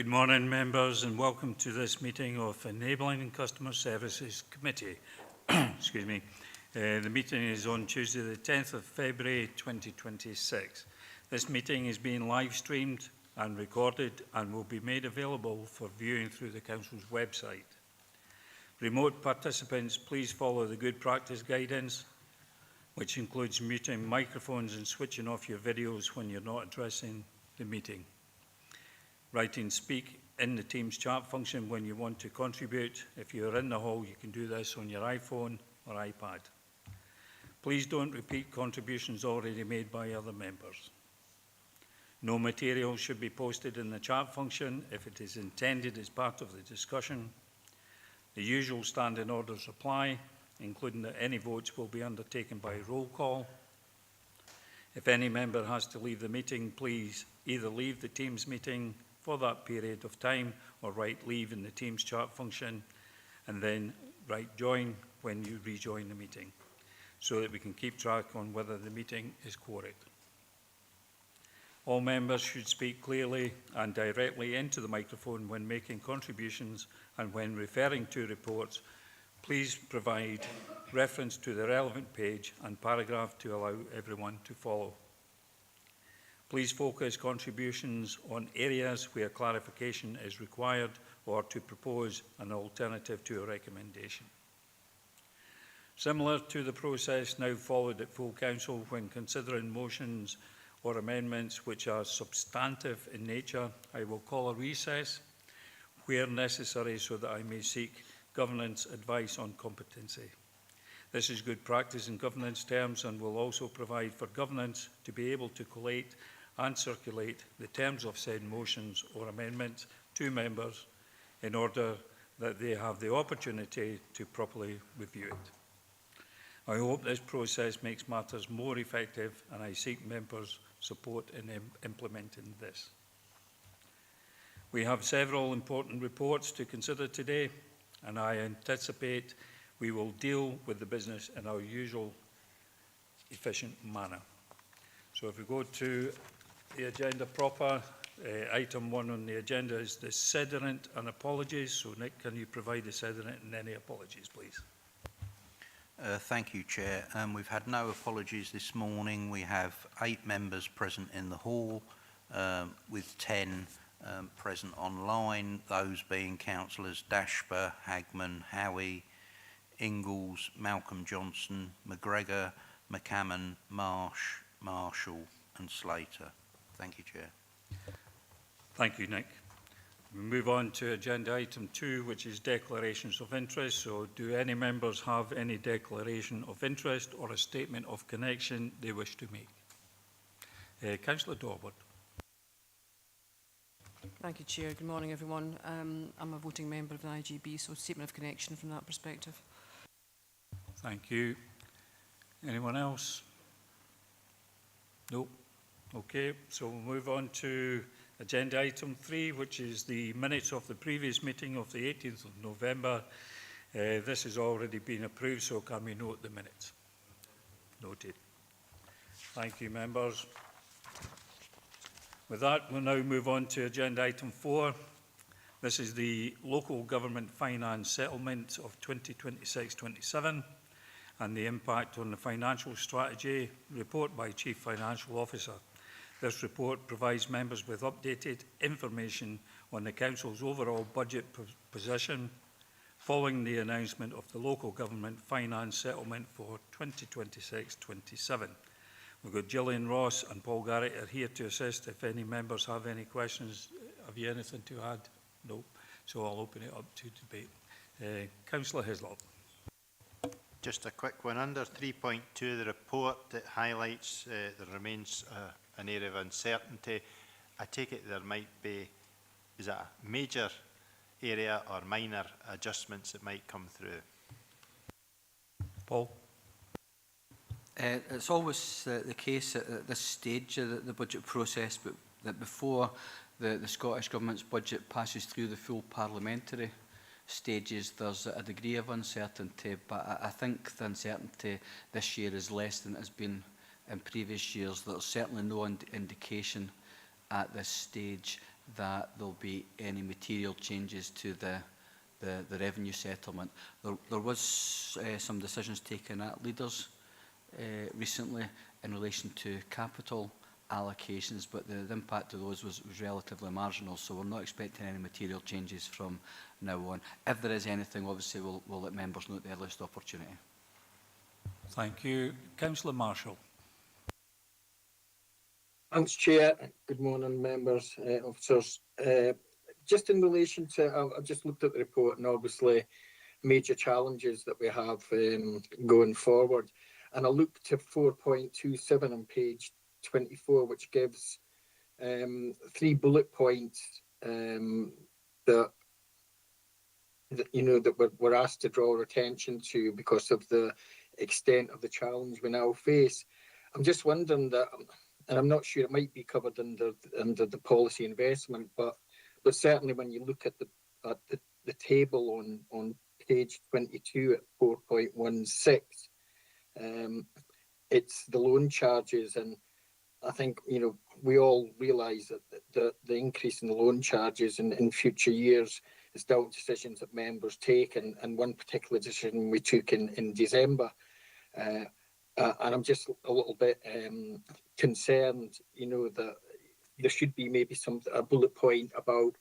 Good morning, members, and welcome to this meeting of Enabling Customer Services Committee. Excuse me. The meeting is on Tuesday, the 10th of February 2026. This meeting is being live streamed and recorded and will be made available for viewing through the Council's website. Remote participants, please follow the good practice guidance, which includes muting microphones and switching off your videos when you're not addressing the meeting. Write and speak in the Teams chat function when you want to contribute. If you're in the hall, you can do this on your iPhone or iPad. Please don't repeat contributions already made by other members. No material should be posted in the chat function if it is intended as part of the discussion. The usual standing orders apply, including that any votes will be undertaken by roll call. If any member has to leave the meeting, please either leave the Teams meeting for that period of time or write leave in the Teams chat function and then write join when you rejoin the meeting so that we can keep track on whether the meeting is quorate. All members should speak clearly and directly into the microphone when making contributions, and when referring to reports, please provide reference to the relevant page and paragraph to allow everyone to follow. Please focus contributions on areas where clarification is required or to propose an alternative to a recommendation. Similar to the process now followed at full council when considering motions or amendments which are substantive in nature, I will call a recess where necessary so that I may seek governance advice on competency. This is good practice in governance terms and will also provide for governance to be able to collate and circulate the terms of said motions or amendments to members in order that they have the opportunity to properly review it. I hope this process makes matters more effective, and I seek members' support in implementing this. We have several important reports to consider today, and I anticipate we will deal with the business in our usual efficient manner. So if we go to the agenda proper, item 1 on the agenda is the sediment and apologies. So Nick, can you provide the sediment and any apologies, please? Thank you, Chair. We've had no apologies this morning. We have 8 members present in the hall, with 10 present online, those being Councillors Dashper, Hagman, Howie, Ingalls, Malcolm Johnson, McGregor, McCammon, Marsh, Marshall and Slater. Thank you, Chair. Thank you, Nick. We move on to agenda item 2, which is declarations of interest. So do any members have any declaration of interest or a statement of connection they wish to make? Councillor Daubert. Thank you, Chair. Good morning, everyone. I'm a voting member of the IGB, so statement of connection from that perspective. Thank you. Anyone else? No. Okay, so we'll move on to agenda item 3, which is the minutes of the previous meeting of the 18th of November. This has already been approved, so can we note the minutes? Noted. Thank you, members. With that, we'll now move on to agenda item 4. This is the local government finance settlement of 2026-27 and the impact on the financial strategy report by Chief Financial Officer. This report provides members with updated information on the Council's overall budget position following the announcement of the local government finance settlement for 2026-27. We've got Gillian Ross and Paul Garrett are here to assist if any members have any questions. Have you anything to add? No. So I'll open it up to debate. Councillor Hislop. Just a quick one. Under 3.2 of the report, it highlights there remains an area of uncertainty. I take it there might be, is that a major area or minor adjustments that might come through? Paul? It's always the case at this stage of the budget process, but that before the Scottish Government's budget passes through the full parliamentary stages, there's a degree of uncertainty, but I think the uncertainty this year is less than it has been in previous years. There's certainly no indication at this stage that there'll be any material changes to the revenue settlement. There was some decisions taken at leaders recently in relation to capital allocations, but the impact of those was relatively marginal, so we're not expecting any material changes from now on. If there is anything, obviously we'll let members know at the earliest opportunity. Thank you. Councillor Marshall. Thanks, Chair. Good morning, members, officers. Just in relation to, I've just looked at the report, and obviously major challenges that we have going forward. And I looked to 4.27 on page 24, which gives 3 bullet points that we're asked to draw our attention to because of the extent of the challenge we now face. I'm just wondering that, and I'm not sure, it might be covered under the policy investment, but certainly when you look at the table on page 22 at 4.16, it's the loan charges, and I think we all realise that the increase in the loan charges in future years is down to decisions that members take, and one particular decision we took in December. And I'm just a little bit concerned, that there should be maybe a bullet point about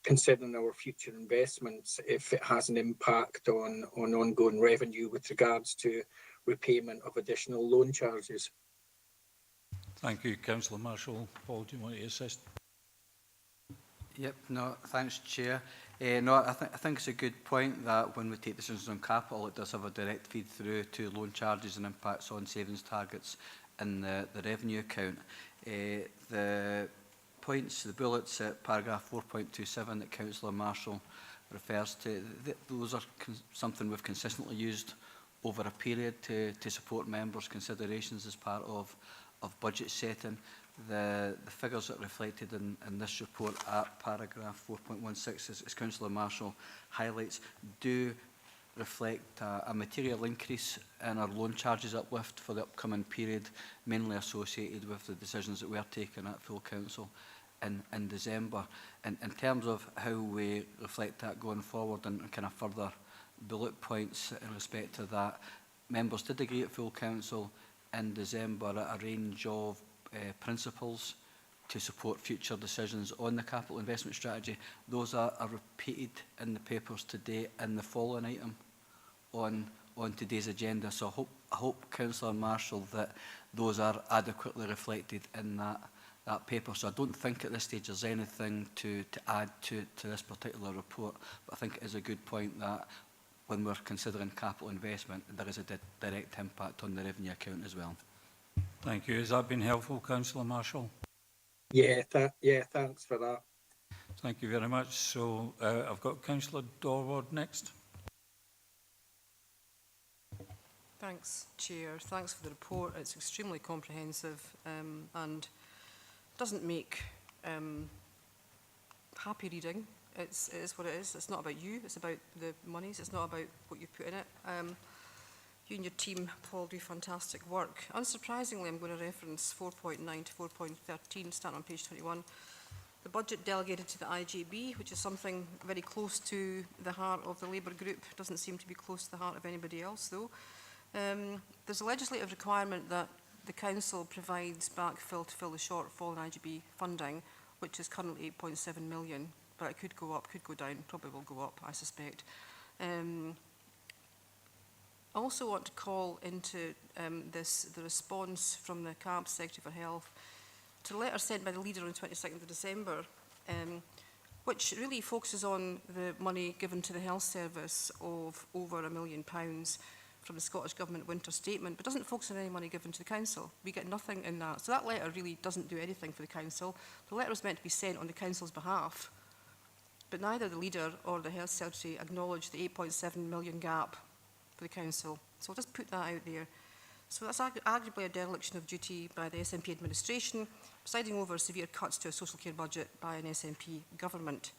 considering our future investments if it has an impact on ongoing revenue with regards to repayment of additional loan charges. Thank you, Councillor Marshall. Paul, do you want to assist? Yep, no, thanks, Chair. No, I think it's a good point that when we take decisions on capital, it does have a direct feed through to loan charges and impacts on savings targets in the revenue account. The points, the bullets at paragraph 4.27 that Councillor Marshall refers to, those are something we've consistently used over a period to support members' considerations as part of budget setting. The figures that are reflected in this report at paragraph 4.16, as Councillor Marshall highlights, do reflect a material increase in our loan charges uplift for the upcoming period, mainly associated with the decisions that we are taking at full council in December. In terms of how we reflect that going forward and kind of further bullet points in respect to that, members did agree at full council in December at a range of principles to support future decisions on the capital investment strategy. Those are repeated in the papers today in the following item on today's agenda. So I hope Councillor Marshall, that those are adequately reflected in that paper. So I don't think at this stage there's anything to add to this particular report, but I think it is a good point that when we're considering capital investment, there is a direct impact on the revenue account as well. Thank you. Has that been helpful, Councillor Marshall? Yeah, thanks for that. Thank you very much. So I've got Councillor Dorward next. Thanks, Chair. Thanks for the report. It's extremely comprehensive and doesn't make happy reading. It is what it is. It's not about you. It's about the monies. It's not about what you put in it. You and your team, Paul, do fantastic work. Unsurprisingly, I'm going to reference 4.9 to 4.13, starting on page 21. The budget delegated to the IGB, which is something very close to the heart of the Labour group, doesn't seem to be close to the heart of anybody else, though. There's a legislative requirement that the Council provides backfill to fill the shortfall in IGB funding, which is currently 8.7 million, but it could go up, could go down, probably will go up, I suspect. I also want to call into the response from the CAB Secretary for Health to a letter sent by the leader on the 22nd of December, which really focuses on the money given to the health service of over £1 million from the Scottish Government winter statement, but doesn't focus on any money given to the Council. We get nothing in that. So that letter really doesn't do anything for the Council. The letter was meant to be sent on the Council's behalf, but neither the leader or the Health Secretary acknowledged the 8.7 million gap for the Council. So I'll just put that out there. So that's arguably a dereliction of duty by the SNP administration, presiding over severe cuts to a social care budget by an SNP government.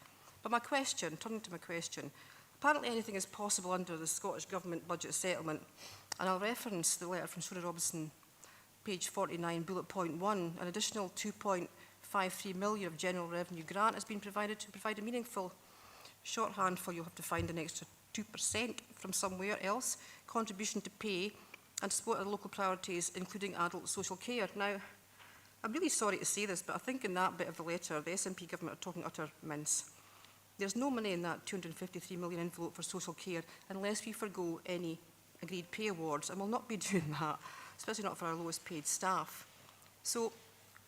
But my question, turning to my question, apparently anything is possible under the Scottish Government budget settlement, and I'll reference the letter from Shona Robinson, page 49, bullet point 1, an additional £2.5 1.53 million of general revenue grant has been provided to provide a meaningful shorthand for you'll have to find an extra 2% from somewhere else, contribution to pay and support our local priorities, including adult social care. Now, I'm really sorry to say this, but I think in that bit of the letter, the SNP government are talking utter mince. There's no money in that 253 million envelope for social care unless we forgo any agreed pay awards, and we'll not be doing that, especially not for our lowest paid staff. So,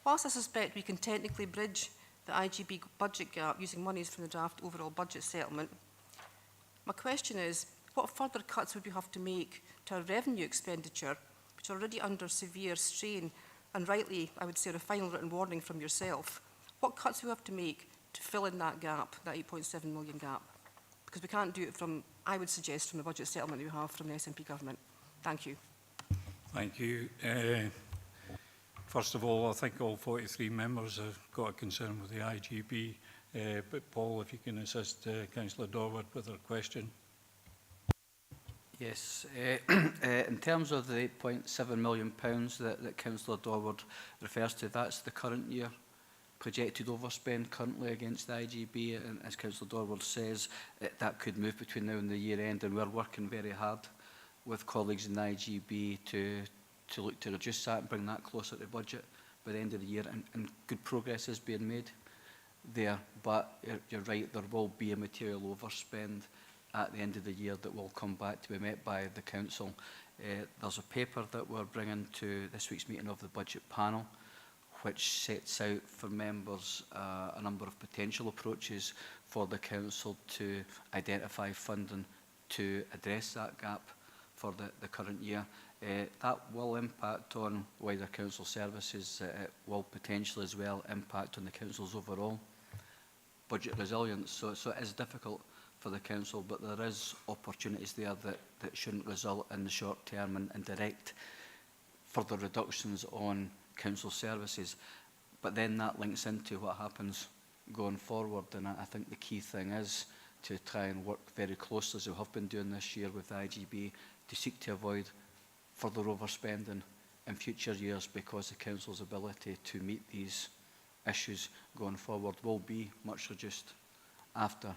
whilst I suspect we can technically bridge the IGB budget gap using monies from the draft overall budget settlement, my question is, what further cuts would we have to make to our revenue expenditure, which are already under severe strain, and rightly, I would say, a final written warning from yourself? What cuts do we have to make to fill in that gap, that 8.7 million gap? Because we can't do it from, I would suggest, from the budget settlement we have from the SNP government. Thank you. Thank you. First of all, I think all 43 members have got a concern with the IGB, but Paul, if you can assist Councillor Dorward with her question. Yes, in terms of the £8.7 million that Councillor Dorward refers to, that's the current year projected overspend currently against the IGB, and as Councillor Dorward says, that could move between now and the year end, and we're working very hard with colleagues in the IGB to look to reduce that and bring that closer to budget by the end of the year, and good progress is being made there, but you're right, there will be a material overspend at the end of the year that will come back to be met by the Council. There's a paper that we're bringing to this week's meeting of the Budget Panel, which sets out for members a number of potential approaches for the Council to identify funding to address that gap for the current year. That will impact on wider Council services. It will potentially as well impact on the Council's overall budget resilience. So it is difficult for the Council, but there is opportunities there that shouldn't result in the short term and direct further reductions on Council services. But then that links into what happens going forward, and I think the key thing is to try and work very closely, as we have been doing this year with the IGB, to seek to avoid further overspending in future years, because the Council's ability to meet these issues going forward will be much reduced after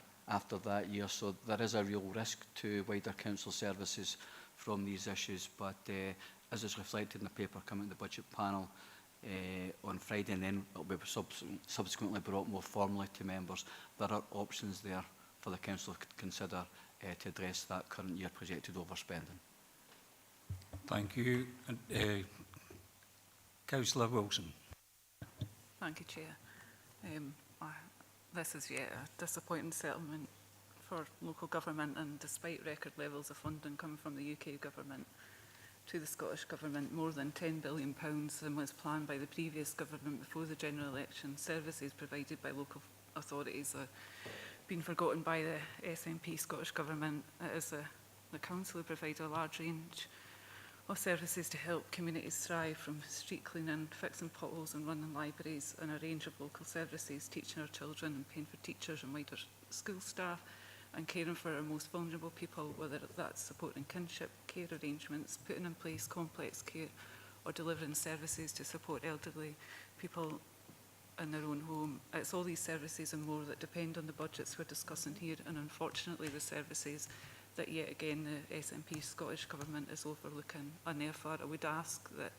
that year. So there is a real risk to wider Council services from these issues, but as is reflected in the paper coming to the Budget Panel on Friday, and then it will be subsequently brought more formally to members, there are options there for the Council to consider to address that current year projected overspending. Thank you. Councillor Wilson. Thank you, Chair. This is yet a disappointing settlement for local government, and despite record levels of funding coming from the UK government to the Scottish Government, more than £10 billion than was planned by the previous government before the general election, services provided by local authorities are being forgotten by the SNP Scottish Government. It is the Council who provide a large range of services to help communities thrive, from street cleaning, fixing potholes and running libraries, and a range of local services, teaching our children and paying for teachers and wider school staff, and caring for our most vulnerable people, whether that's supporting kinship care arrangements, putting in place complex care, or delivering services to support elderly people in their own home. It's all these services and more that depend on the budgets we're discussing here, and unfortunately the services that yet again the SNP Scottish Government is overlooking. And therefore I would ask that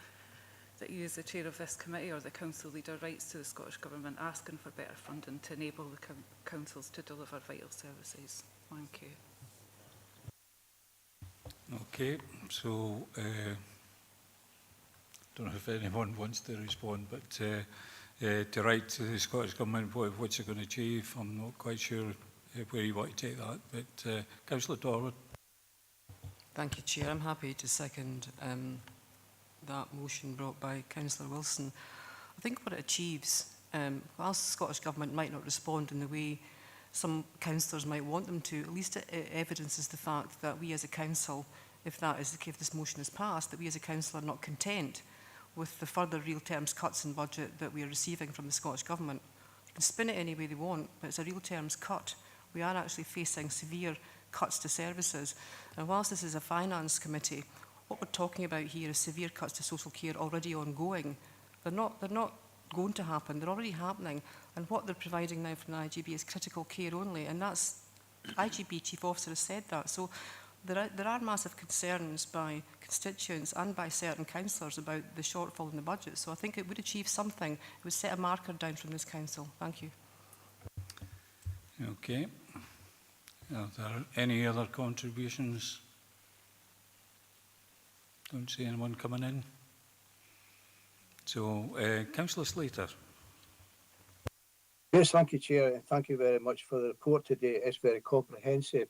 you, as the chair of this committee, or the council leader, writes to the Scottish Government asking for better funding to enable the councils to deliver vital services. Thank you. Okay, so don't know if anyone wants to respond, but to write to the Scottish Government what's it going to achieve, I'm not quite sure where you want to take that, but Councillor Dorward. Thank you, Chair. I'm happy to second that motion brought by Councillor Wilson. I think what it achieves, whilst the Scottish Government might not respond in the way some councillors might want them to, at least it evidences the fact that we as a council, if that is the case, if this motion is passed, that we as a council are not content with the further real terms cuts in budget that we are receiving from the Scottish Government. You can spin it any way they want, but it's a real terms cut. We are actually facing severe cuts to services. And whilst this is a finance committee, what we're talking about here is severe cuts to social care already ongoing. They're not going to happen. They're already happening. And what they're providing now from the IGB is critical care only. And that's, IGB Chief Officer has said that. So there are massive concerns by constituents and by certain councillors about the shortfall in the budget. So I think it would achieve something. It would set a marker down from this council. Thank you. Okay. Are there any other contributions? Don't see anyone coming in. So, Councillor Slater. Yes, thank you, Chair, and thank you very much for the report today. It's very comprehensive.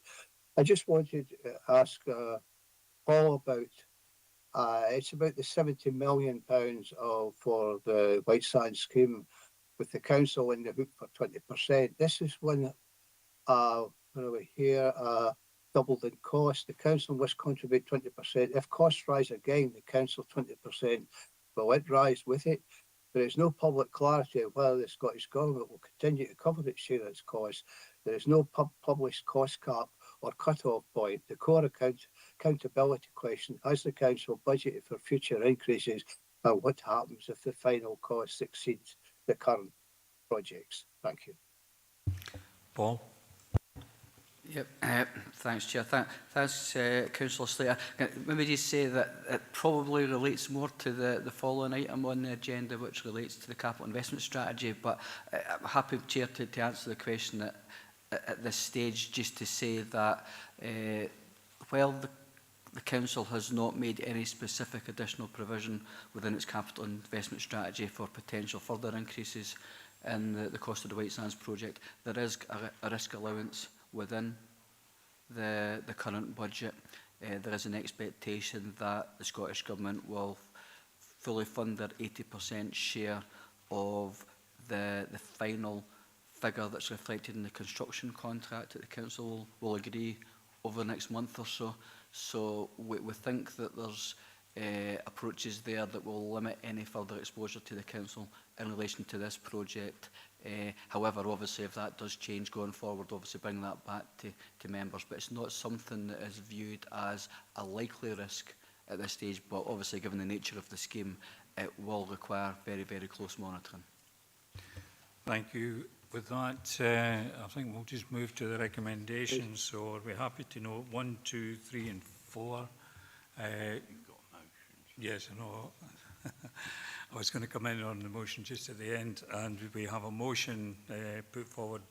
I just wanted to ask Paul about, it's about the £70 million for the White Sands scheme with the council in the hook for 20%. This is one, where are we here, doubled in cost. The council must contribute 20%. If costs rise again, the council 20%, will it rise with it? There is no public clarity of whether the Scottish Government will continue to cover its share of its costs. There is no published cost cap or cut-off point. The core accountability question, has the council budgeted for future increases, and what happens if the final cost exceeds the current projects? Thank you. Paul? Yep. Thanks, Chair. Thanks, Councillor Slater. Maybe just say that it probably relates more to the following item on the agenda, which relates to the capital investment strategy. But I'm happy, Chair, to answer the question at this stage, just to say that while the Council has not made any specific additional provision within its capital investment strategy for potential further increases in the cost of the White Sands project, there is a risk allowance within the current budget. There is an expectation that the Scottish Government will fully fund their 80% share of the final figure that's reflected in the construction contract that the Council will agree over the next month or so. So we think that there's approaches there that will limit any further exposure to the Council in relation to this project. However, obviously, if that does change going forward, obviously bring that back to members. But it's not something that is viewed as a likely risk at this stage. But obviously, given the nature of the scheme, it will require very, very close monitoring. Thank you. With that, I think we'll just move to the recommendations. So are we happy to note 1, 2, 3 and 4? Yes, I know. I was going to come in on the motion just at the end, and we have a motion put forward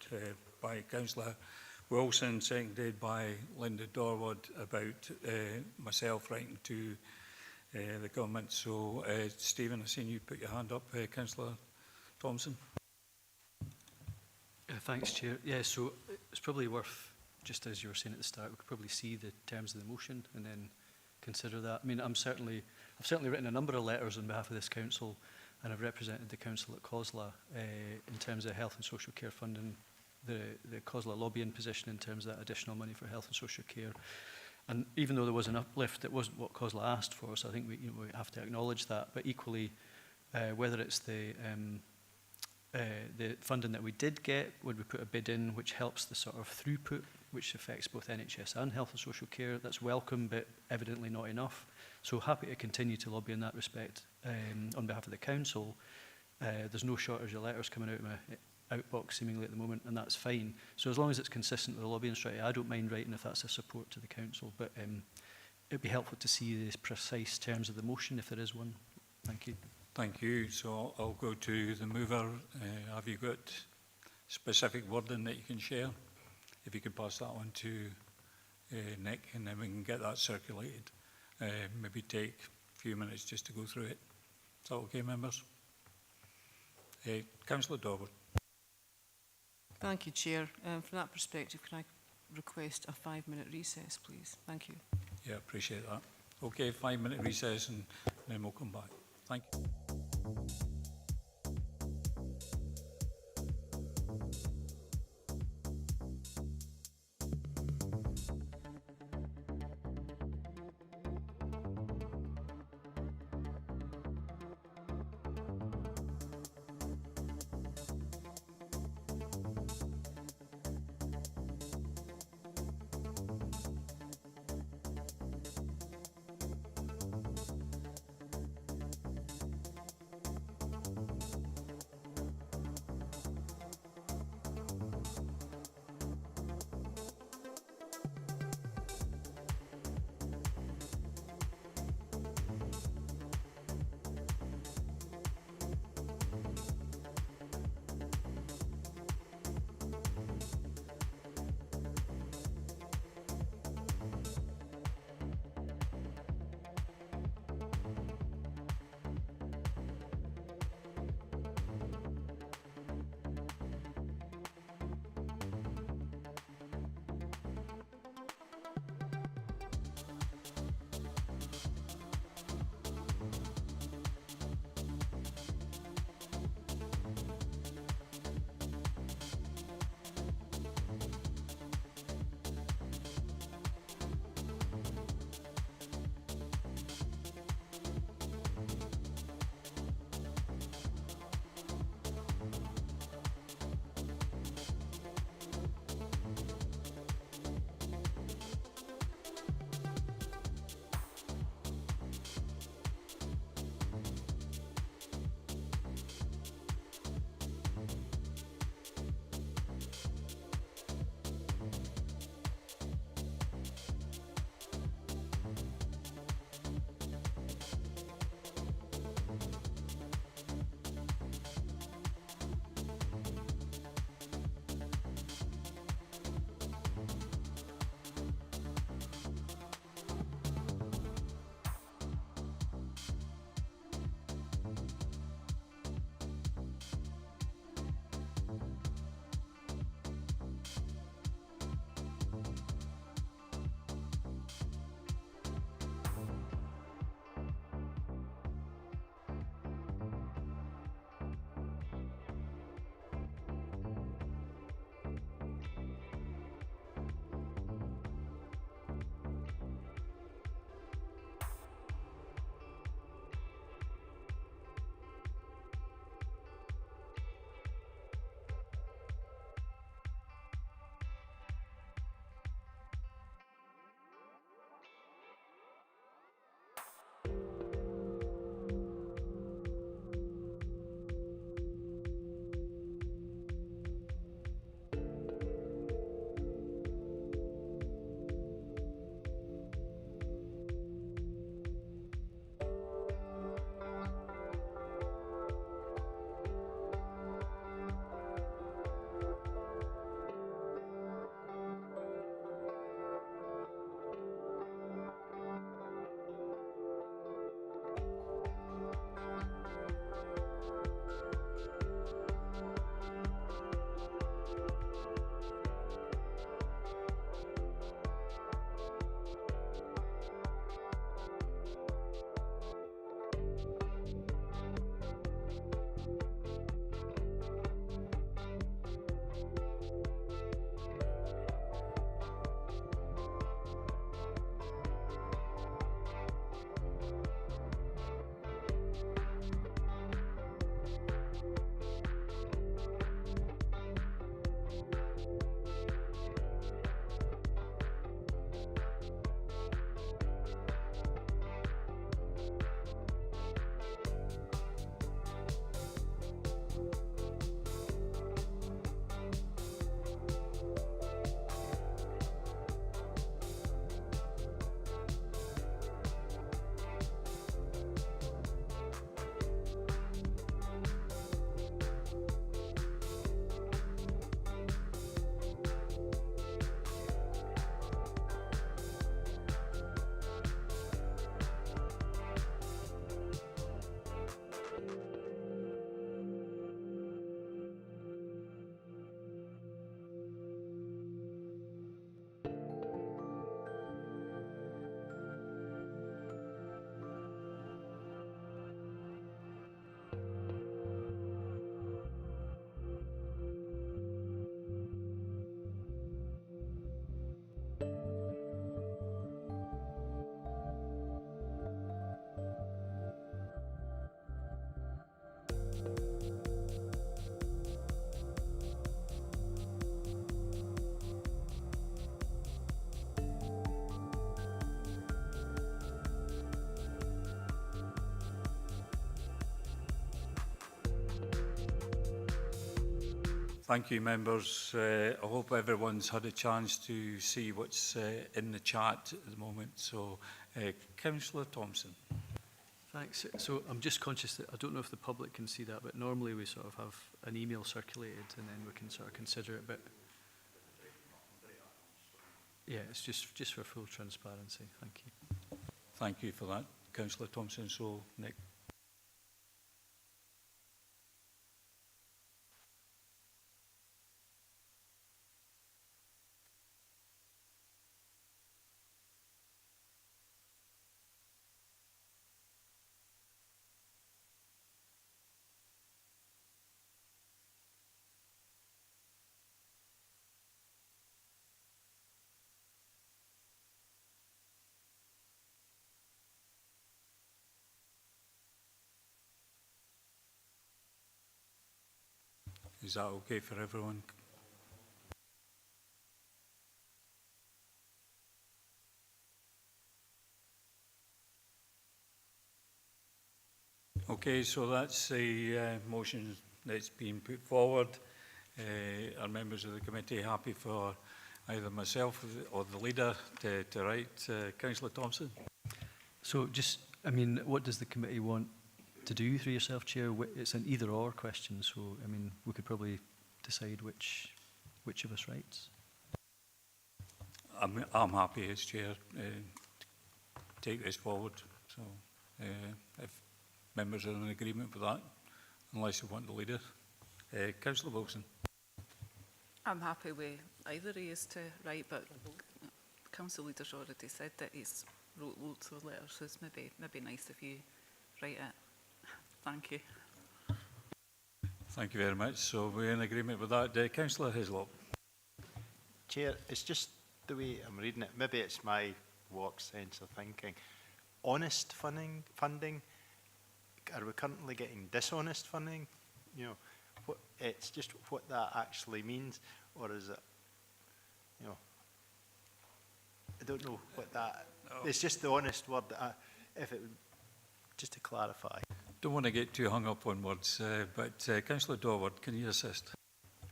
by Councillor Wilson, seconded by Linda Dorward, about myself writing to the government. So, Stephen, I've seen you put your hand up. Councillor Thompson. Thanks, Chair. Yeah, so it's probably worth, just as you were saying at the start, we could probably see the terms of the motion and then consider that. I mean, I've certainly written a number of letters on behalf of this council, and I've represented the council at COSLA in terms of health and social care funding, the COSLA lobbying position in terms of that additional money for health and social care. And even though there was an uplift, it wasn't what COSLA asked for, so I think we have to acknowledge that. But equally, whether it's the funding that we did get, would we put a bid in which helps the sort of throughput, which affects both NHS and health and social care, that's welcome, but evidently not enough. So happy to continue to lobby in that respect on behalf of the council. There's no shortage of letters coming out of my outbox seemingly at the moment, and that's fine. So as long as it's consistent with the lobbying strategy, I don't mind writing if that's a support to the council, but it'd be helpful to see the precise terms of the motion if there is one. Thank you. Thank you. So I'll go to the mover. Have you got specific wording that you can share? If you could pass that on to Nick, and then we can get that circulated. Maybe take a few minutes just to go through it. Is that okay, members? Councillor Dorward. Thank you, Chair. From that perspective, can I request a 5-minute recess, please? Thank you. Yeah, appreciate that. Okay, 5-minute recess, and then we'll come back. Thank you. Thank you, members. I hope everyone's had a chance to see what's in the chat at the moment. So, Councillor Thompson. Thanks. So I'm just conscious that I don't know if the public can see that, but normally we sort of have an email circulated and then we can sort of consider it. But yeah, it's just for full transparency. Thank you. Thank you for that, Councillor Thompson. So, Nick. Is that okay for everyone? Okay, so that's the motion that's been put forward. Are members of the committee happy for either myself or the leader to write? Councillor Thompson? So just, I mean, what does the committee want to do through yourself, Chair? It's an either-or question, so, I mean, we could probably decide which of us writes. I'm happy as chair to take this forward. So if members are in agreement with that, unless you want the leader. Councillor Wilson. I'm happy with either he is to write, but council leader's already said that he's wrote loads of letters, so it's maybe nice if you write it. Thank you. Thank you very much. So we're in agreement with that. Councillor Hislop. Chair, it's just the way I'm reading it. Maybe it's my warped sense of thinking. Honest funding, are we currently getting dishonest funding? You know, it's just what that actually means, or is it, you know, I don't know what that, it's just the honest word, if it, just to clarify. Don't want to get too hung up on words, but Councillor Dorward, can you assist?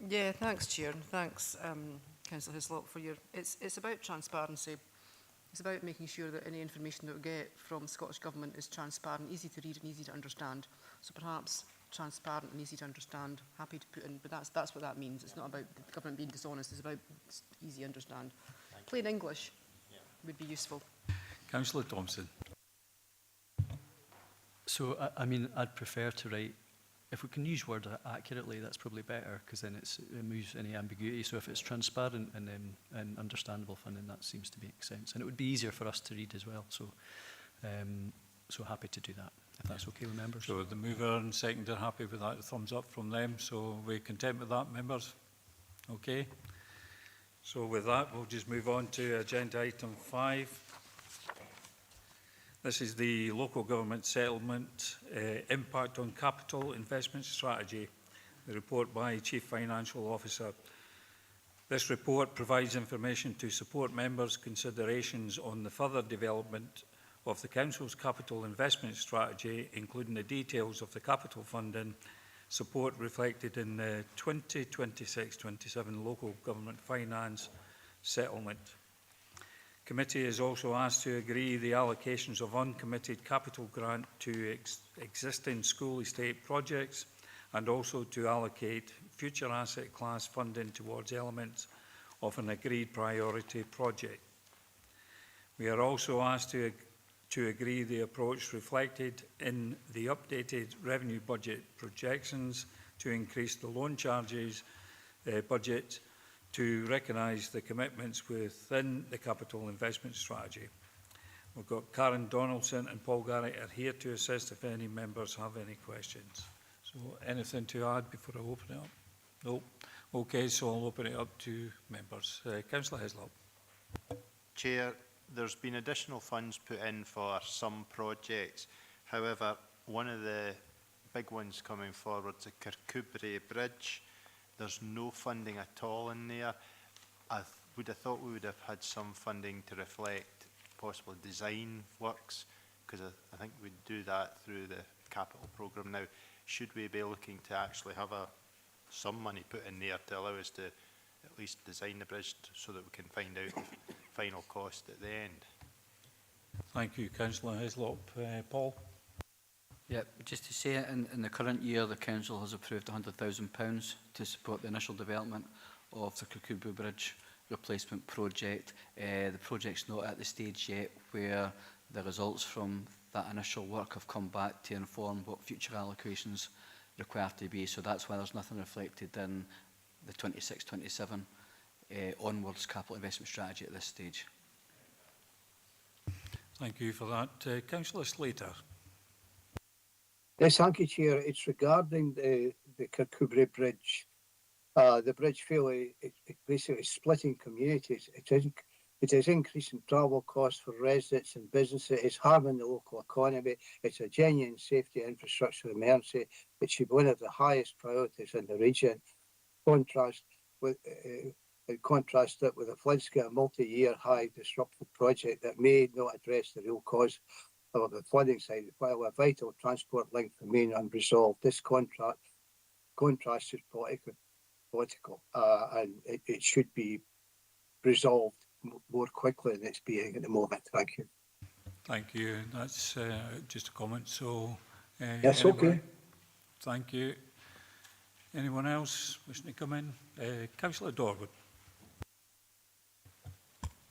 Yeah, thanks, Chair, and thanks, Councillor Hislop, for your... It's about transparency. It's about making sure that any information that we get from the Scottish Government is transparent, easy to read and easy to understand. So perhaps transparent and easy to understand, happy to put in, but that's what that means. It's not about the government being dishonest, it's about easy to understand. Plain English would be useful. Councillor Thompson. So, I mean, I'd prefer to write, if we can use words accurately, that's probably better, because then it removes any ambiguity. So if it's transparent and understandable funding, that seems to make sense. And it would be easier for us to read as well. So, so happy to do that, if that's okay with members. So the mover and second are happy with that, thumbs up from them. So we're content with that, members? Okay. So with that, we'll just move on to agenda item 5. This is the local government settlement impact on capital investment strategy, the report by Chief Financial Officer. This report provides information to support members' considerations on the further development of the Council's capital investment strategy, including the details of the capital funding support reflected in the 2026-27 local government finance settlement. Committee is also asked to agree the allocations of uncommitted capital grant to existing school estate projects and also to allocate future asset class funding towards elements of an agreed priority project. We are also asked to agree the approach reflected in the updated revenue budget projections to increase the loan charges budget to recognise the commitments within the capital investment strategy. We've got Karen Donaldson and Paul Garrett are here to assist if any members have any questions. So anything to add before I open it up? No. Okay, so I'll open it up to members. Councillor Hislop. Chair, there's been additional funds put in for some projects. However, one of the big ones coming forward is the Kirkcudbright Bridge. There's no funding at all in there. I would have thought we would have had some funding to reflect possible design works, because I think we'd do that through the capital programme now. Should we be looking to actually have a some money put in there to allow us to at least design the bridge so that we can find out the final cost at the end. Thank you, Councillor Hislop. Paul? Yeah, just to say, in the current year, the council has approved £100,000 to support the initial development of the Kirkcudbright Bridge replacement project. The project's not at the stage yet where the results from that initial work have come back to inform what future allocations require to be. So that's why there's nothing reflected in the 26-27 onwards capital investment strategy at this stage. Thank you for that. Councillor Slater? Yes, thank you, Chair. It's regarding the Kirkcudbright Bridge. The bridge failure, it basically splitting communities. It is increasing travel costs for residents and businesses. It's harming the local economy. It's a genuine safety infrastructure emergency. It should be one of the highest priorities in the region. Contrast it with a flood-scale multi-year high disruptive project that may not address the real cause of the flooding side, while a vital transport link remain unresolved. This contrast is political, and it should be resolved more quickly than it's being at the moment. Thank you. Thank you. That's just a comment. So, yes, okay. Thank you. Anyone else wishing to come in? Councillor Dorwood.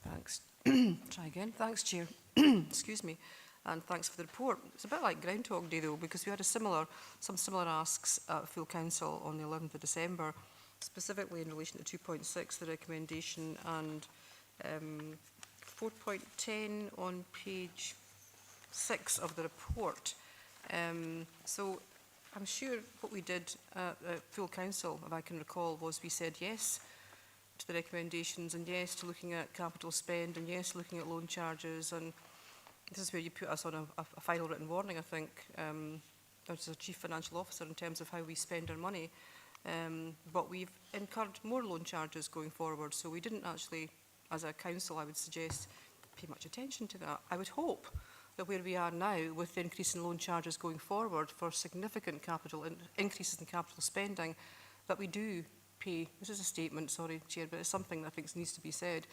Thanks. Try again. Thanks, Chair. Excuse me. And thanks for the report. It's a bit like Groundhog Day, though, because we had some similar asks at full council on the 11th of December, specifically in relation to 2.6, the recommendation, and 4.10 on page 6 of the report. So I'm sure what we did at full council, if I can recall, was we said yes to the recommendations, and yes to looking at capital spend, and yes looking at loan charges, and this is where you put us on a final written warning, I think, as a Chief Financial Officer in terms of how we spend our money. But we've incurred more loan charges going forward, so we didn't actually, as a council, I would suggest, pay much attention to that. I would hope that where we are now, with the increase in loan charges going forward for significant increases in capital spending, that we do pay, this is a statement, sorry, Chair, but it's something that I think needs to be said,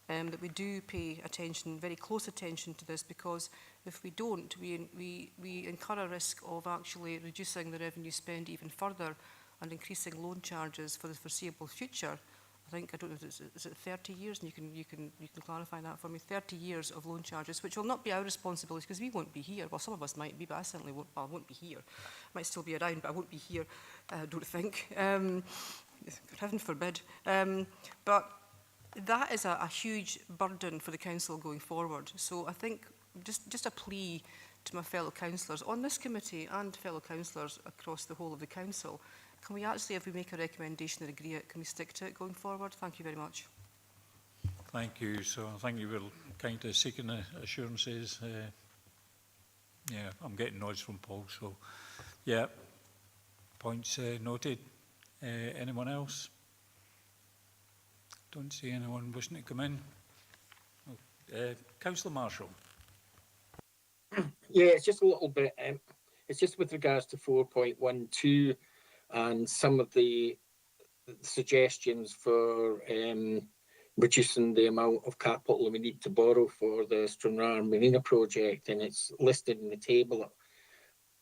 that we do pay attention, very close attention to this, because if we don't, we incur a risk of actually reducing the revenue spend even further and increasing loan charges for the foreseeable future. I think, I don't know, is it 30 years? And you can clarify that for me. 30 years of loan charges, which will not be our responsibility because we won't be here. Well, some of us might be, but I certainly won't. Well, I won't be here. Might still be around, but I won't be here. I don't think. Heaven forbid. But that is a huge burden for the council going forward. So I think just a plea to my fellow councillors on this committee and fellow councillors across the whole of the council. Can we actually, if we make a recommendation and agree it, can we stick to it going forward? Thank you very much. Thank you. So I think you were kind of seeking assurances. Yeah, I'm getting nods from Paul. So, yeah, points noted. Anyone else? Don't see anyone wishing to come in. Councillor Marshall. Yeah, it's just a little bit. It's just with regards to 4.12 and some of the suggestions for reducing the amount of capital we need to borrow for the Stranraer Marina project, and it's listed in the table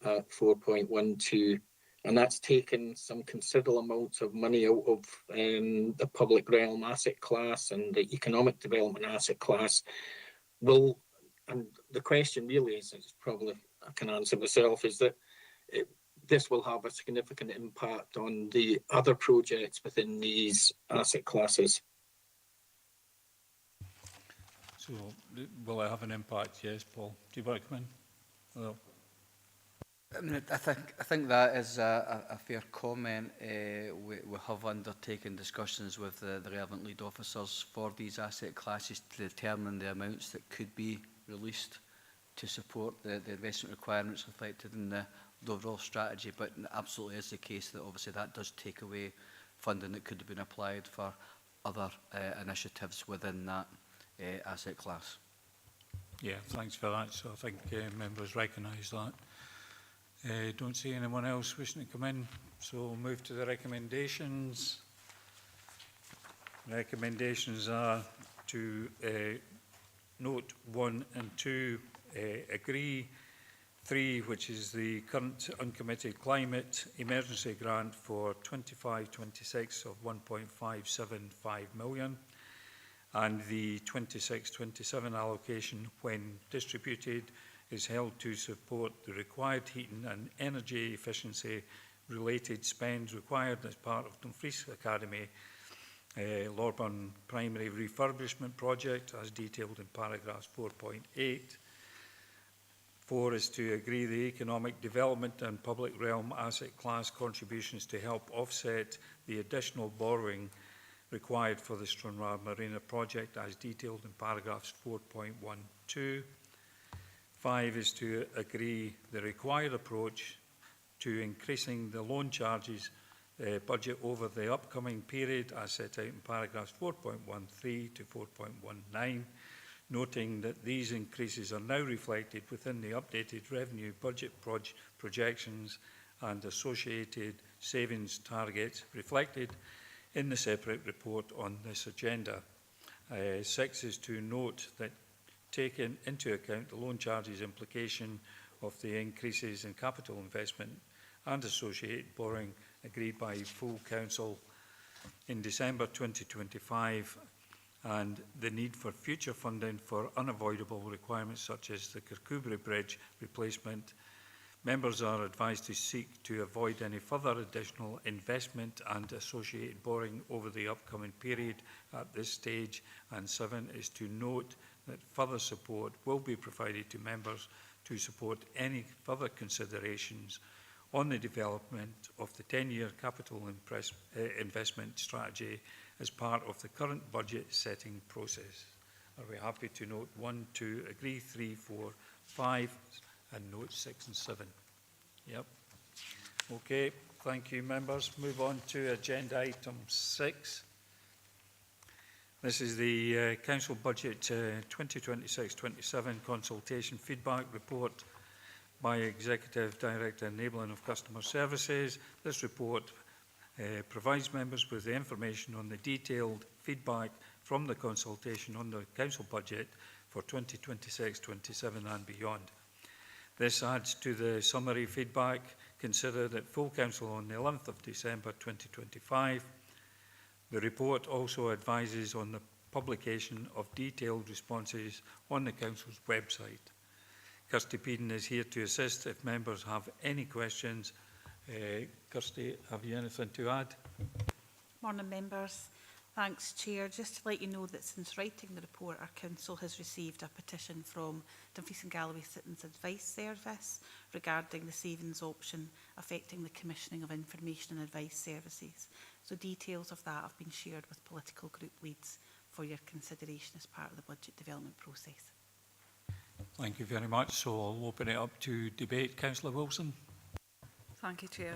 at 4.12, and that's taken some considerable amounts of money out of the public realm asset class and the economic development asset class. And the question really is probably I can answer myself, is that this will have a significant impact on the other projects within these asset classes. So, will it have an impact? Yes, Paul. Do you want to come in? Well, I mean, I think that is a fair comment. We have undertaken discussions with the relevant lead officers for these asset classes to determine the amounts that could be released to support the investment requirements reflected in the overall strategy. But it absolutely is the case that obviously that does take away funding that could have been applied for other initiatives within that asset class. yeah, thanks for that. So I think members recognise that. Don't see anyone else wishing to come in, so we'll move to the recommendations. Recommendations are to note 1 and 2, agree. 3, which is the current uncommitted climate emergency grant for 25-26 of 1.575 million, and the 26-27 allocation, when distributed, is held to support the required heating and energy efficiency related spends required as part of Dumfries Academy Lorburn Primary Refurbishment Project, as detailed in paragraphs 4.8. 4 is to agree the economic development and public realm asset class contributions to help offset the additional borrowing required for the Stranraer Marina project, as detailed in paragraphs 4.12. 5 is to agree the required approach to increasing the loan charges budget over the upcoming period, as set out in paragraphs 4.13 to 4.19, noting that these increases are now reflected within the updated revenue budget projections and associated savings targets reflected in the separate report on this agenda. 6 is to note that, taking into account the loan charges implication of the increases in capital investment and associated borrowing agreed by full council in December 2025, and the need for future funding for unavoidable requirements such as the Kirkcudbright Bridge replacement, members are advised to seek to avoid any further additional investment and associated borrowing over the upcoming period at this stage. And 7 is to note that further support will be provided to members to support any further considerations on the development of the 10-year capital investment strategy as part of the current budget setting process. Are we happy to note 1, 2, agree 3, 4, 5, and note 6 and 7? Yep. Okay, thank you, members. Move on to agenda item 6. This is the Council Budget 2026-27 Consultation Feedback Report by Executive Director Enabling of Customer Services. This report provides members with the information on the detailed feedback from the consultation on the Council Budget for 2026-27 and beyond. This adds to the summary feedback considered at full Council on the 11th of December 2025. The report also advises on the publication of detailed responses on the Council's website. Kirsty Peden is here to assist if members have any questions. Kirsty, have you anything to add? Morning, members. Thanks, Chair. Just to let you know that since writing the report, our Council has received a petition from Dumfries and Galloway Citizens Advice Service regarding the savings option affecting the commissioning of information and advice services. So details of that have been shared with political group leads for your consideration as part of the budget development process. Thank you very much. So I'll open it up to debate. Councillor Wilson. Thank you, Chair.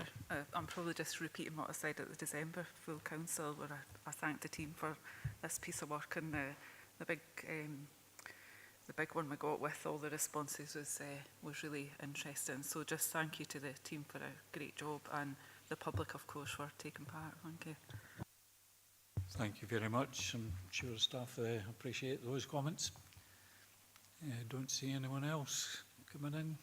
I'm probably just repeating what I said at the December full council, where I thanked the team for this piece of work, and the big one we got with all the responses was really interesting. So just thank you to the team for a great job, and the public, of course, for taking part. Thank you. Thank you very much. I'm sure staff appreciate those comments. Don't see anyone else coming in.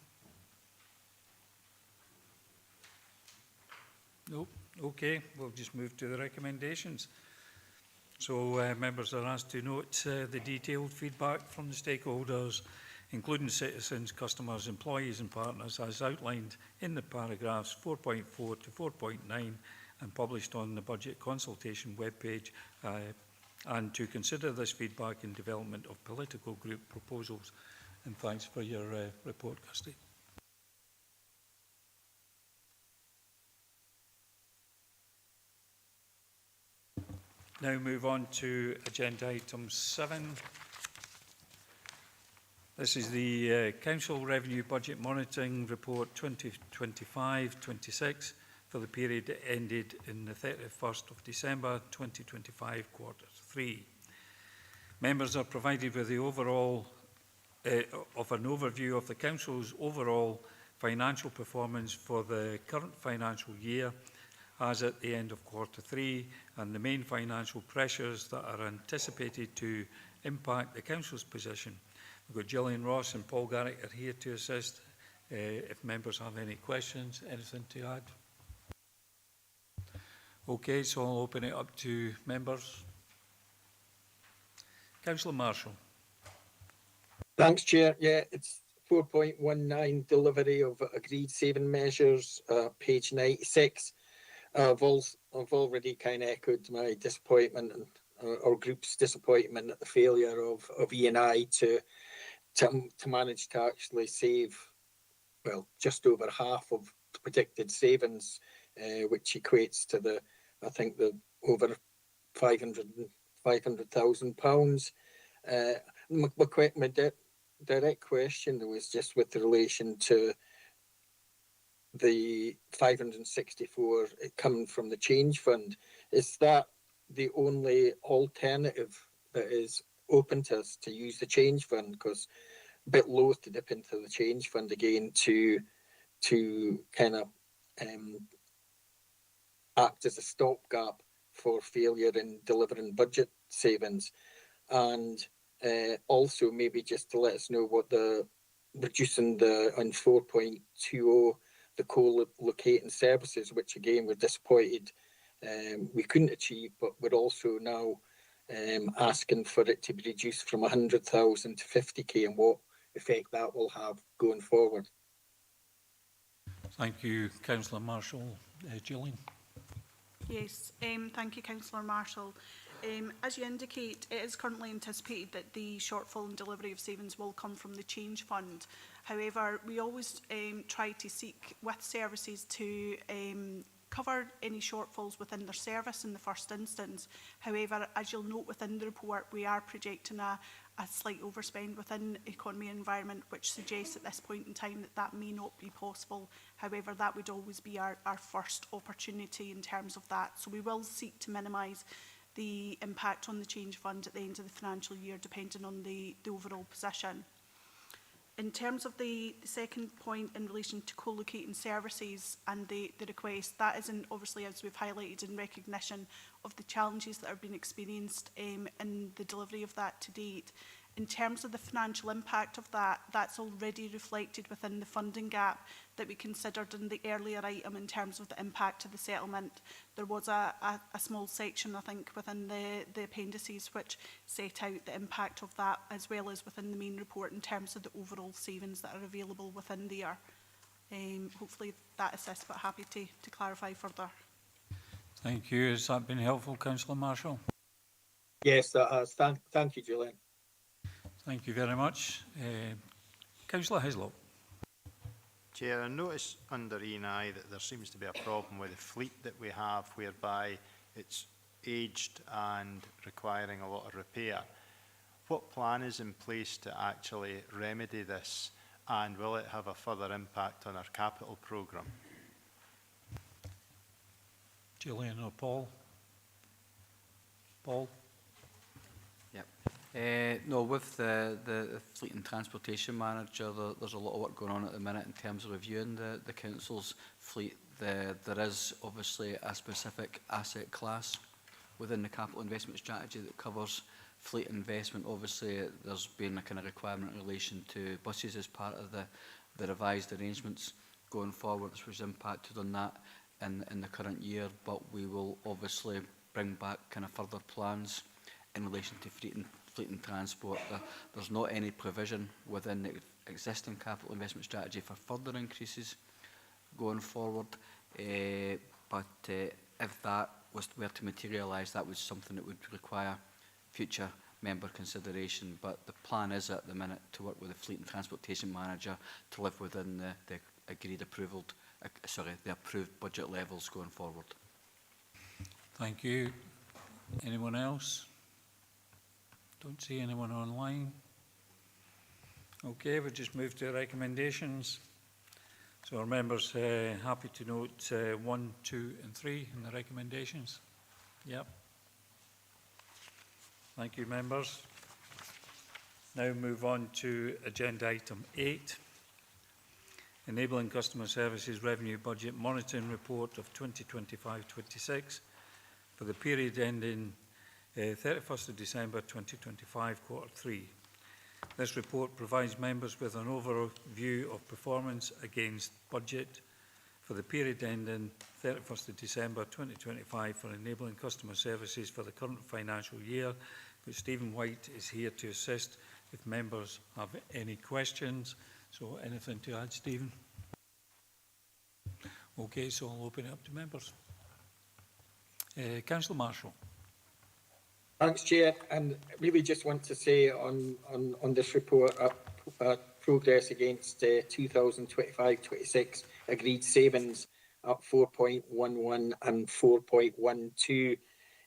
Nope. Okay, we'll just move to the recommendations. So members are asked to note the detailed feedback from the stakeholders, including citizens, customers, employees and partners, as outlined in the paragraphs 4.4 to 4.9 and published on the budget consultation webpage, and to consider this feedback in development of political group proposals. And thanks for your report, Kirsty. Now move on to agenda item 7. This is the Council Revenue Budget Monitoring Report 2025-26 for the period that ended in the 31st of December 2025, Q3. Members are provided with the overall of an overview of the Council's overall financial performance for the current financial year as at the end of Q3 and the main financial pressures that are anticipated to impact the Council's position. We've got Gillian Ross and Paul Garrick are here to assist. If members have any questions, anything to add? Okay, so I'll open it up to members. Councillor Marshall. Thanks, Chair. Yeah, it's 4.19, delivery of agreed saving measures, page 96. I've already kind of echoed my disappointment and our group's disappointment at the failure of E&I to manage to actually save, well, just over half of the predicted savings, which equates to I think the over £500,000. My direct question was just with relation to the 564 coming from the change fund. Is that the only alternative that is open to us, to use the change fund? Because a bit loath to dip into the change fund again to kind of act as a stopgap for failure in delivering budget savings. And also maybe just to let us know what reducing on 4.20, the co-locating services, which again we're disappointed we couldn't achieve, but we're also now asking for it to be reduced from 100,000 to 50k, and what effect that will have going forward. Thank you, Councillor Marshall. Gillian. Yes, thank you, Councillor Marshall. As you indicate, it is currently anticipated that the shortfall in delivery of savings will come from the change fund. However, we always try to seek with services to cover any shortfalls within their service in the first instance. However, as you'll note within the report, we are projecting a slight overspend within economy and environment, which suggests at this point in time that may not be possible. However, that would always be our first opportunity in terms of that. So we will seek to minimise the impact on the change fund at the end of the financial year, depending on the overall position. In terms of the second point in relation to co-locating services and the request, that is obviously, as we've highlighted, in recognition of the challenges that have been experienced in the delivery of that to date. In terms of the financial impact of that, that's already reflected within the funding gap that we considered in the earlier item in terms of the impact of the settlement. There was a small section, I think, within the appendices which set out the impact of that, as well as within the main report in terms of the overall savings that are available within there. Hopefully that assists, but happy to clarify further. Thank you. Has that been helpful, Councillor Marshall? Yes, that has. Thank you, Julian. Thank you very much. Councillor Hislop. Chair, I notice under E&I that there seems to be a problem with the fleet that we have, whereby it's aged and requiring a lot of repair. What plan is in place to actually remedy this, and will it have a further impact on our capital programme? Gillian or Paul? Paul? No, with the Fleet and Transportation Manager, there's a lot of work going on at the minute in terms of reviewing the Council's fleet. There is obviously a specific asset class within the capital investment strategy that covers fleet investment. Obviously, there's been a kind of requirement in relation to buses as part of the revised arrangements going forward, which was impacted on that in the current year, but we will obviously bring back kind of further plans in relation to fleet and transport. There's not any provision within the existing capital investment strategy for further increases going forward, but if that were to materialise, that was something that would require future member consideration. But the plan is at the minute to work with the Fleet and Transportation Manager to live within the agreed the approved budget levels going forward. Thank you. Anyone else? Don't see anyone online. Okay, we'll just move to recommendations. So our members happy to note 1, 2 and 3 in the recommendations. Yep. Thank you, members. Now move on to agenda item 8. Enabling Customer Services Revenue Budget Monitoring Report of 2025-26 for the period ending 31st of December 2025, quarter 3. This report provides members with an overview of performance against budget for the period ending 31st of December 2025 for enabling customer services for the current financial year, but Stephen White is here to assist if members have any questions. So anything to add, Stephen? Okay, so I'll open it up to members. Councillor Marshall. Thanks, Chair. And really just want to say on this report, progress against 2025-26 agreed savings up 4.11 and 4.12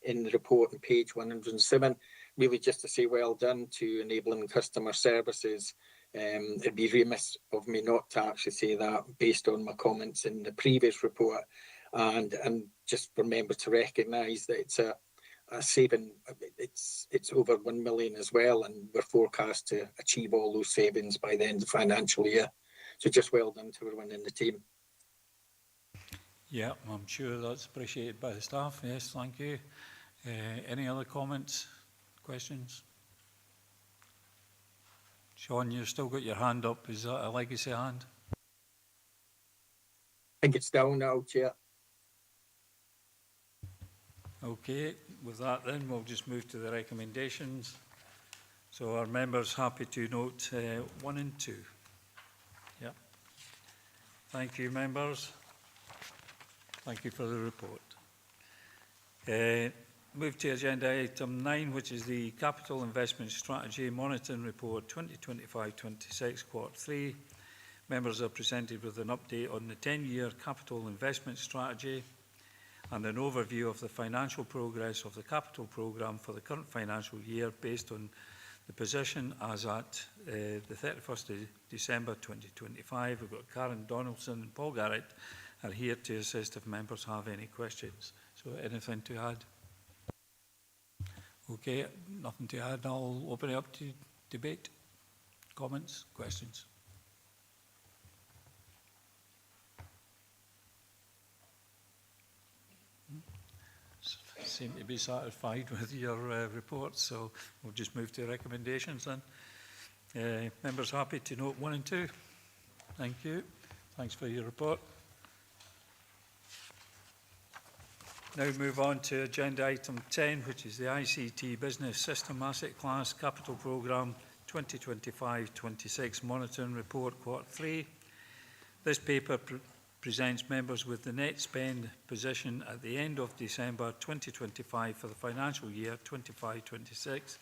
in the report on page 107. Really just to say well done to Enabling Customer Services. It'd be remiss of me not to actually say that based on my comments in the previous report, and just remember to recognise that it's a saving. It's over 1 million as well, and we're forecast to achieve all those savings by the end of the financial year. So just well done to everyone in the team. Yeah, I'm sure that's appreciated by the staff. Yes, thank you. Any other comments, questions? Sean, you've still got your hand up. Is that a legacy hand? I think it's down now, Chair. Okay, with that then we'll just move to the recommendations. So are members happy to note 1 and 2? Yep. Thank you, members. Thank you for the report. Move to agenda item 9, which is the Capital Investment Strategy Monitoring Report 2025-26, quarter 3. Members are presented with an update on the 10-year capital investment strategy and an overview of the financial progress of the capital programme for the current financial year based on the position as at the 31st of December 2025. We've got Karen Donaldson and Paul Garrett are here to assist if members have any questions. So anything to add? Okay, nothing to add. I'll open it up to debate, comments, questions. Seem to be satisfied with your report, so we'll just move to recommendations then. Members happy to note 1 and 2? Thank you. Thanks for your report. Now move on to agenda item 10, which is the ICT Business System Asset Class Capital Programme 2025-26 Monitoring Report, quarter 3. This paper presents members with the net spend position at the end of December 2025 for the financial year 25-26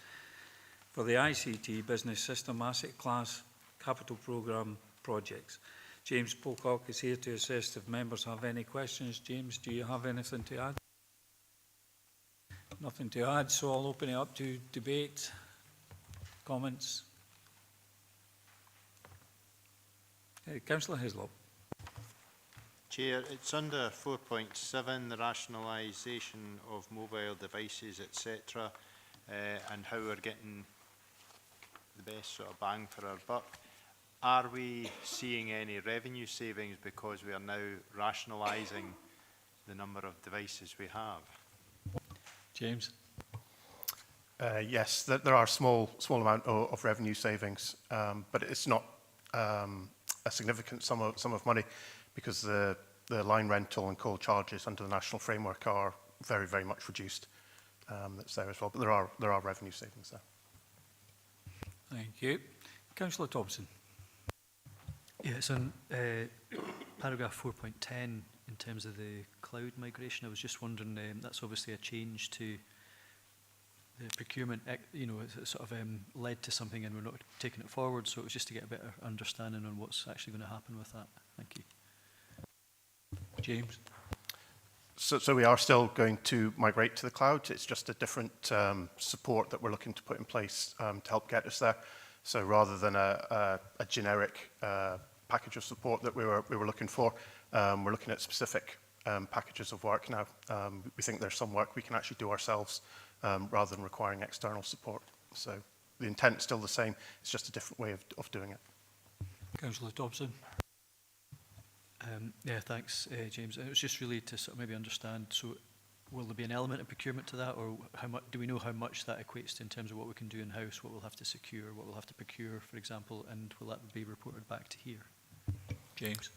for the ICT Business System Asset Class Capital Programme projects. James Pocock is here to assist if members have any questions. James, do you have anything to add? Nothing to add, so I'll open it up to debate, comments. Councillor Hislop. Chair, it's under 4.7, the rationalisation of mobile devices, etc., and how we're getting the best sort of bang for our buck. Are we seeing any revenue savings because we are now rationalising the number of devices we have? James? Yes, there are small amount of revenue savings, but it's not a significant sum of money because the line rental and call charges under the national framework are very, very much reduced. That's there as well, but there are revenue savings there. Thank you. Councillor Thompson. Yes, on paragraph 4.10, in terms of the cloud migration, I was just wondering, that's obviously a change to the procurement, you know, it sort of led to something and we're not taking it forward, so it was just to get a better understanding on what's actually going to happen with that. Thank you. James? So we are still going to migrate to the cloud. It's just a different support that we're looking to put in place to help get us there. So rather than a generic package of support that we were looking for, we're looking at specific packages of work now. We think there's some work we can actually do ourselves rather than requiring external support. So the intent is still the same. It's just a different way of doing it. Councillor Thompson. Yeah, thanks, James. It was just really to sort of maybe understand, so will there be an element of procurement to that, or how much, do we know how much that equates to in terms of what we can do in-house, what we'll have to secure, what we'll have to procure, for example, and will that be reported back to here? James?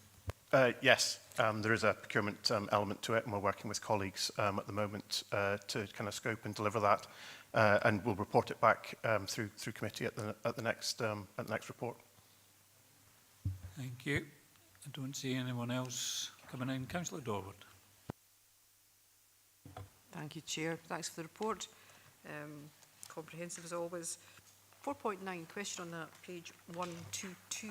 Yes, there is a procurement element to it, and we're working with colleagues at the moment to kind of scope and deliver that, and we'll report it back through committee at the next report. Thank you. I don't see anyone else coming in. Councillor Dorward. Thank you, Chair. Thanks for the report. Comprehensive as always. 4.9, question on that, page 122.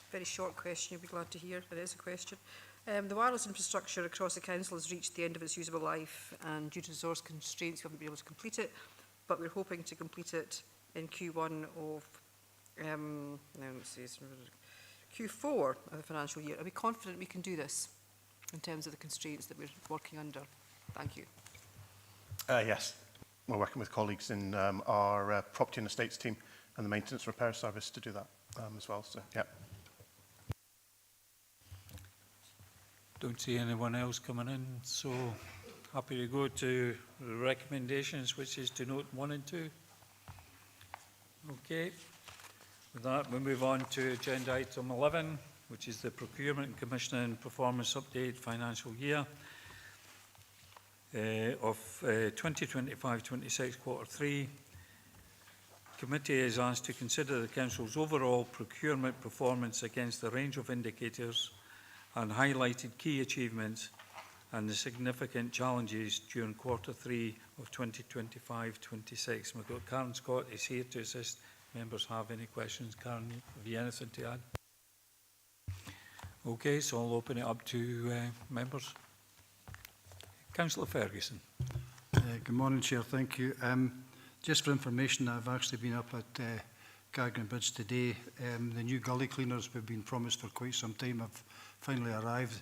Very short question, you'll be glad to hear. It is a question. The wireless infrastructure across the council has reached the end of its usable life, and due to resource constraints, we haven't been able to complete it, but we're hoping to complete it in Q1 of Q4 of the financial year. Are we confident we can do this in terms of the constraints that we're working under? Thank you. Yes, we're working with colleagues in our property and estates team and the maintenance repair service to do that as well. So, yeah. Don't see anyone else coming in, so happy to go to the recommendations, which is to note 1 and 2. Okay. With that, we move on to agenda item 11, which is the Procurement and Commissioning Performance Update financial year of 2025-26 quarter 3. Committee is asked to consider the Council's overall procurement performance against a range of indicators and highlighted key achievements and the significant challenges during quarter 3 of 2025-26. We've got Karen Scott is here to assist. Members have any questions? Karen, have you anything to add? Okay, so I'll open it up to members. Councillor Ferguson. Good morning, Chair. Thank you. Just for information, I've actually been up at Gargan Bridge today. The new gully cleaners we've been promised for quite some time have finally arrived,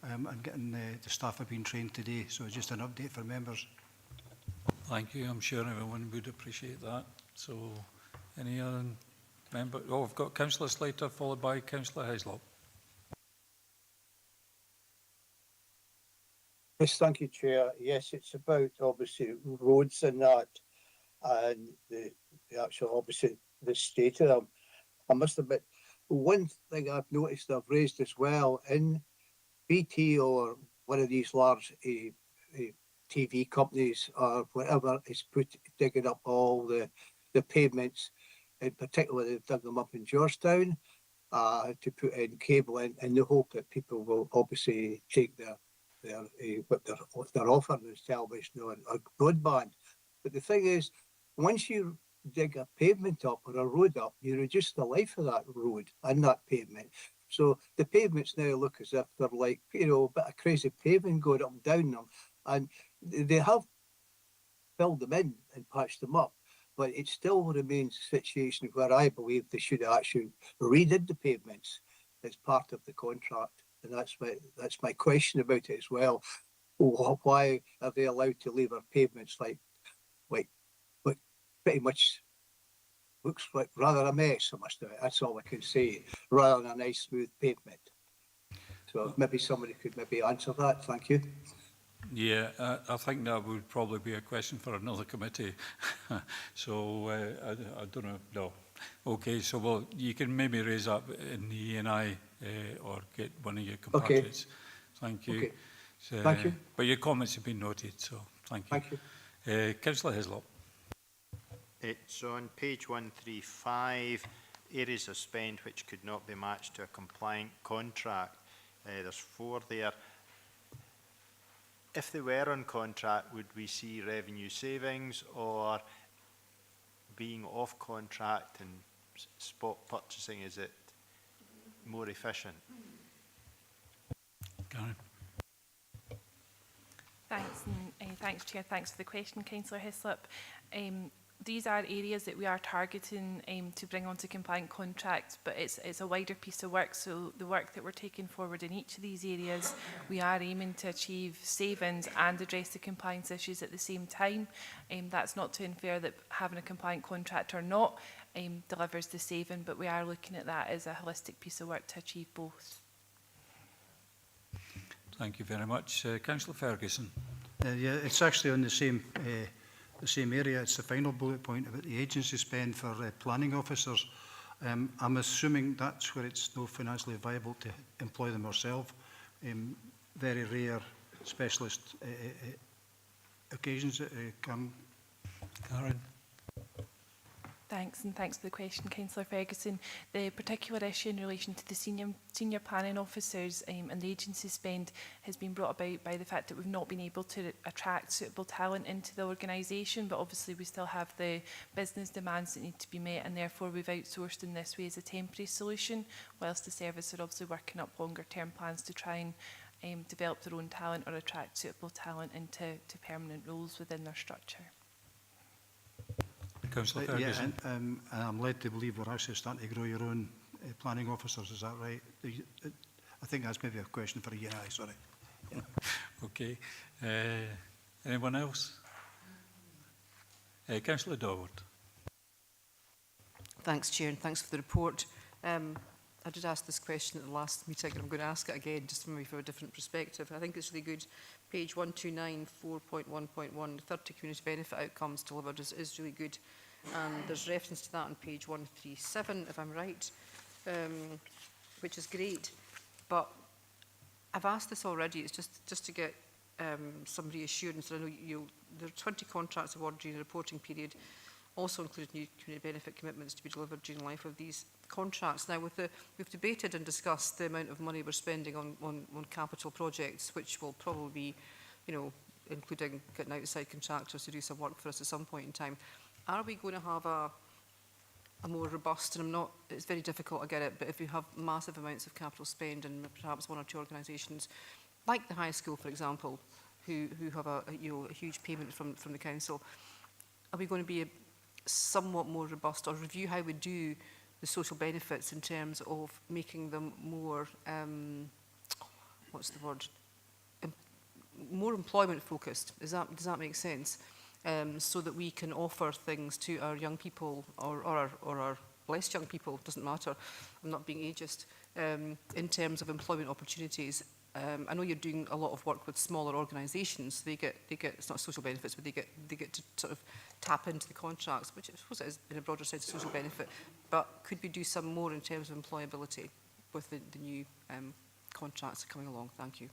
and getting the staff have been trained today. So just an update for members. Thank you. I'm sure everyone would appreciate that. So, any other member? Oh, I've got Councillor Slater followed by Councillor Hislop. Yes, thank you, Chair. Yes, it's about obviously roads and that, and the actual obviously the state of them. I must admit, one thing I've noticed I've raised as well in BT or one of these large TV companies or whatever is digging up all the pavements. In particular, they've dug them up in Georgetown to put in cable in the hope that people will obviously take what they're offering is television or broadband. But the thing is, once you dig a pavement up or a road up, you reduce the life of that road and that pavement. So the pavements now look as if they're like, a bit of crazy paving going up and down them. And they have filled them in and patched them up, but it still remains a situation where I believe they should actually redid the pavements as part of the contract. And that's my question about it as well. Why are they allowed to leave our pavements like pretty much looks like rather a mess, I must admit. That's all I can say, rather than a nice smooth pavement. So maybe somebody could maybe answer that. Thank you. Yeah, I think that would probably be a question for another committee. So I don't know. No. Okay, so well, you can maybe raise up in the E&I or get one of your compatriots. Okay. Thank you. Okay. So, thank you. But your comments have been noted, so thank you. Thank you. Councillor Hislop. It's on page 135, areas of spend which could not be matched to a compliant contract. There's 4 there. If they were on contract, would we see revenue savings, or being off contract and spot purchasing, is it more efficient? Karen. Thanks, and thanks, Chair. Thanks for the question, Councillor Hislop. These are areas that we are targeting to bring onto compliant contracts, but it's a wider piece of work. So the work that we're taking forward in each of these areas, we are aiming to achieve savings and address the compliance issues at the same time. That's not to infer that having a compliant contract or not delivers the saving, but we are looking at that as a holistic piece of work to achieve both. Thank you very much. Councillor Ferguson. Yeah, it's actually on the same area. It's the final bullet point about the agency spend for planning officers. I'm assuming that's where it's not financially viable to employ them ourselves. Very rare specialist occasions that come. Karen. Thanks, and thanks for the question, Councillor Ferguson. The particular issue in relation to the senior planning officers and the agency spend has been brought about by the fact that we've not been able to attract suitable talent into the organisation, but obviously we still have the business demands that need to be met, and therefore we've outsourced in this way as a temporary solution, whilst the service are obviously working up longer term plans to try and develop their own talent or attract suitable talent into permanent roles within their structure. Councillor Yeah, Ferguson. and I'm led to believe we're actually starting to grow your own planning officers, is that right? I think that's maybe a question for you, sorry. Yeah. Okay. Anyone else? Councillor Dawood. Thanks, Chair, and thanks for the report. I did ask this question at the last meeting, and I'm going to ask it again, just maybe from a different perspective. I think it's really good. Page 129, 4.1.1, 30 community benefit outcomes delivered is really good. And there's reference to that on page 137, if I'm right, which is great. But I've asked this already. It's just to get some reassurance. I know there are 20 contracts awarded during the reporting period, also included new community benefit commitments to be delivered during the life of these contracts. Now, we've debated and discussed the amount of money we're spending on capital projects, which will probably be, you know, including getting outside contractors to do some work for us at some point in time. Are we going to have a more robust, and it's very difficult, I get it, but if you have massive amounts of capital spend and perhaps one or two organisations, like the high school, for example, who have a huge payment from the council, are we going to be somewhat more robust, or review how we do the social benefits in terms of making them more, what's the word, more employment focused? Does that make sense? So that we can offer things to our young people or our less young people, doesn't matter, I'm not being ageist, in terms of employment opportunities. I know you're doing a lot of work with smaller organisations. They get it's not social benefits, but they get to sort of tap into the contracts, which I suppose is in a broader sense a social benefit. But could we do some more in terms of employability with the new contracts coming along? Thank you.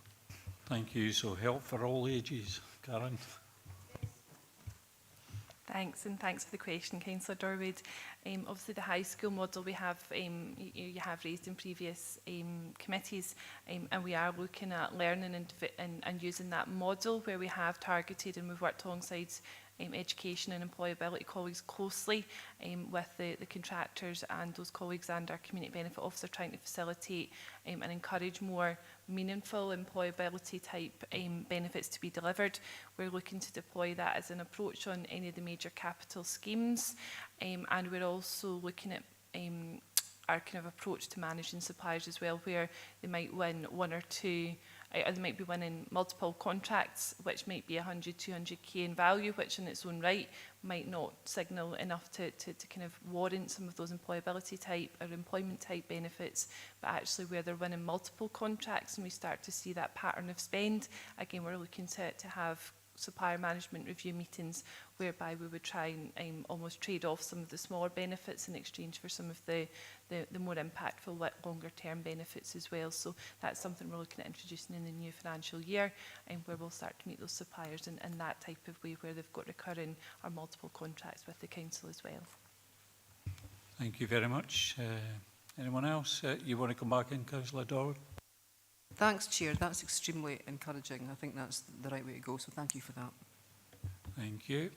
Thank you. So help for all ages. Karen. Thanks, and thanks for the question, Councillor Dorwood. Obviously, the high school model we have, you have raised in previous committees, and we are looking at learning and using that model where we have targeted, and we've worked alongside education and employability colleagues closely with the contractors and those colleagues and our community benefit officer, trying to facilitate and encourage more meaningful employability type benefits to be delivered. We're looking to deploy that as an approach on any of the major capital schemes, and we're also looking at our kind of approach to managing suppliers as well, where they might win one or two, or they might be winning multiple contracts, which might be 100, 200k in value, which in its own right might not signal enough to kind of warrant some of those employability type or employment type benefits, but actually where they're winning multiple contracts and we start to see that pattern of spend, again, we're looking to have supplier management review meetings whereby we would try and almost trade off some of the smaller benefits in exchange for some of the more impactful longer term benefits as well. So that's something we're looking at introducing in the new financial year, and where we'll start to meet those suppliers in that type of way where they've got recurring or multiple contracts with the council as well. Thank you very much. Anyone else? You want to come back in, Councillor Dorwood? Thanks, Chair. That's extremely encouraging. I think that's the right way to go, so thank you for that. Thank you.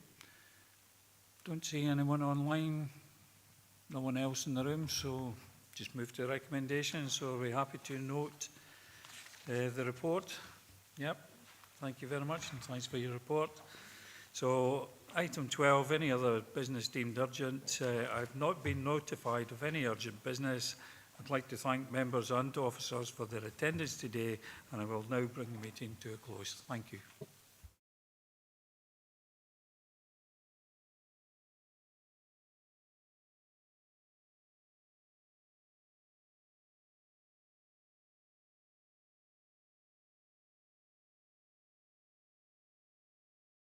Don't see anyone online, no one else in the room, so just move to recommendations. So we're happy to note the report. Yep, thank you very much, and thanks for your report. So item 12, any other business deemed urgent. I've not been notified of any urgent business. I'd like to thank members and officers for their attendance today, and I will now bring the meeting to a close. Thank you.